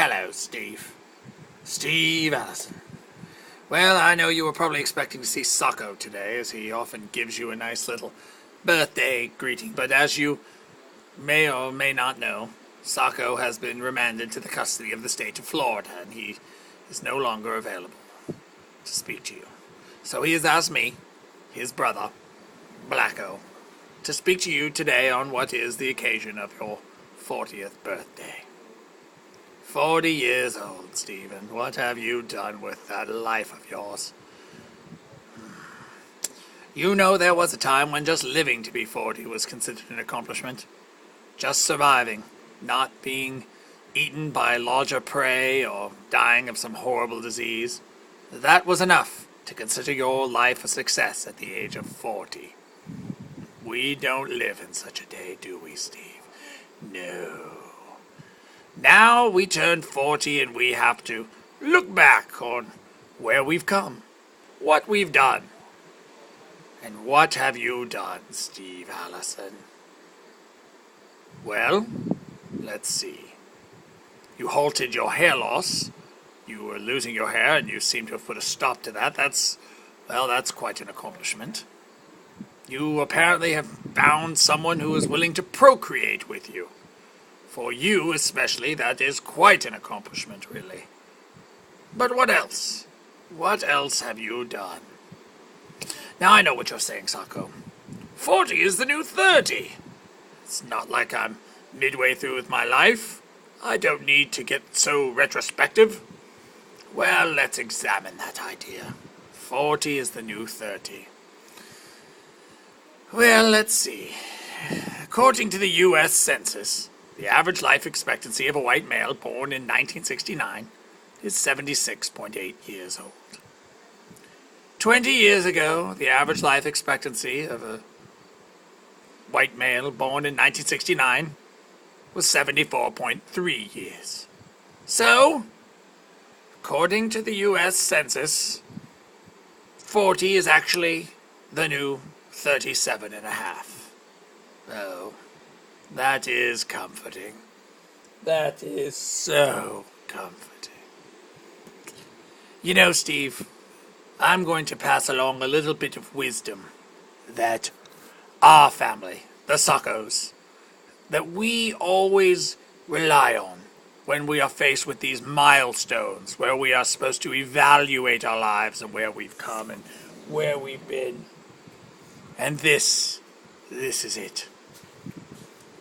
Hello, Steve. Steve Allison. Well, I know you were probably expecting to see Socko today, as he often gives you a nice little birthday greeting, but as you may or may not know, Socko has been remanded to the custody of the state of Florida, and he is no longer available to speak to you. So he has asked me, his brother, Blacko, to speak to you today on what is the occasion of your 40th birthday. 40 years old, Stephen. What have you done with that life of yours? You know there was a time when just living to be 40 was considered an accomplishment. Just surviving, not being eaten by larger prey or dying of some horrible disease. That was enough to consider your life a success at the age of 40. We don't live in such a day, do we, Steve? No. Now we turn 40 and we have to look back on where we've come, what we've done. And what have you done, Steve Allison? Well, let's see. You halted your hair loss. You were losing your hair and you seem to have put a stop to that. That's quite an accomplishment. You apparently have found someone who is willing to procreate with you. For you, especially, that is quite an accomplishment, really. But what else? What else have you done? Now, I know what you're saying, Socko. 40 is the new 30. It's not like I'm midway through with my life. I don't need to get so retrospective. Well, let's examine that idea. 40 is the new 30. Well, let's see. According to the U.S. Census, the average life expectancy of a white male born in 1969 is 76.8 years old. 20 years ago, the average life expectancy of a white male born in 1969 was 74.3 years. So, according to the U.S. Census, 40 is actually the new 37 and a half. Oh, that is comforting. That is so comforting. You know, Steve, I'm going to pass along a little bit of wisdom that our family, the Sockos, that we always rely on when we are faced with these milestones where we are supposed to evaluate our lives and where we've come and where we've been. And this is it.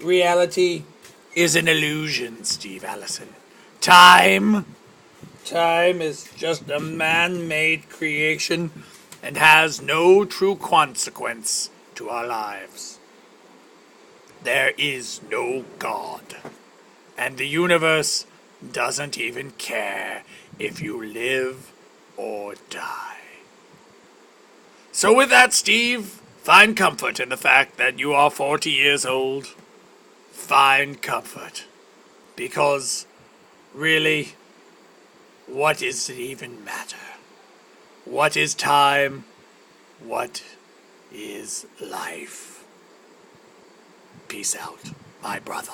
Reality is an illusion, Steve Allison. Time is just a man-made creation and has no true consequence to our lives. There is no God, and the universe doesn't even care if you live or die. So with that, Steve, find comfort in the fact that you are 40 years old. Find comfort. Because, really, what does it even matter? What is time? What is life? Peace out, my brother.